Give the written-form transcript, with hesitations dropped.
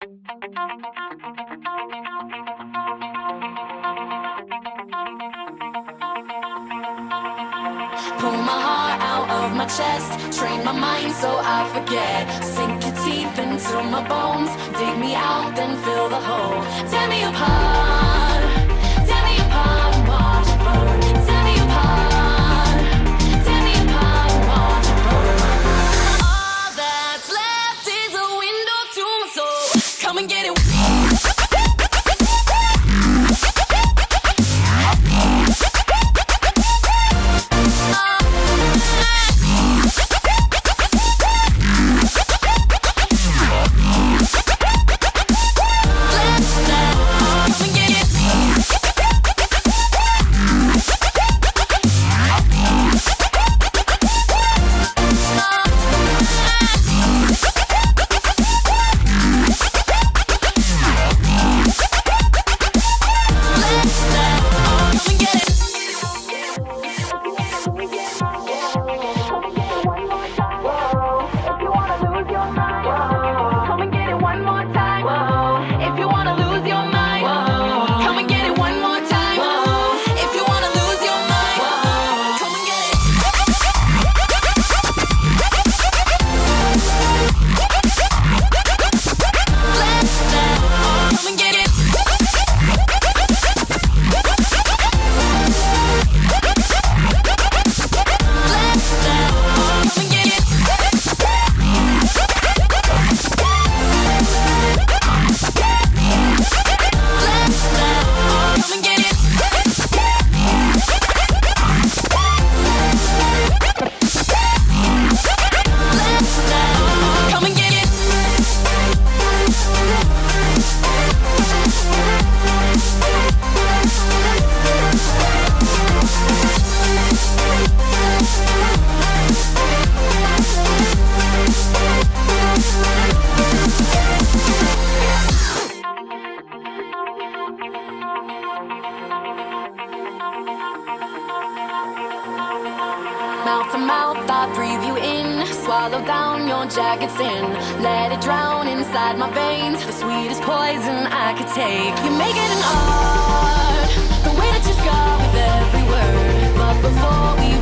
Pull my heart out of my chest, train my mind so I forget. Sink your teeth into my bones, dig me out, then fill the hole. Tear me apart, tear me apart and watch it burn. Tear me apart, tear me apart and watch it burn. All that's left is a window to my soul. Come and get it. Mouth to mouth, I breathe you in. Swallow down your jagged sin. Let it drown inside my veins. The sweetest poison I could take. You make it an art, the way that you scar with every word. But before we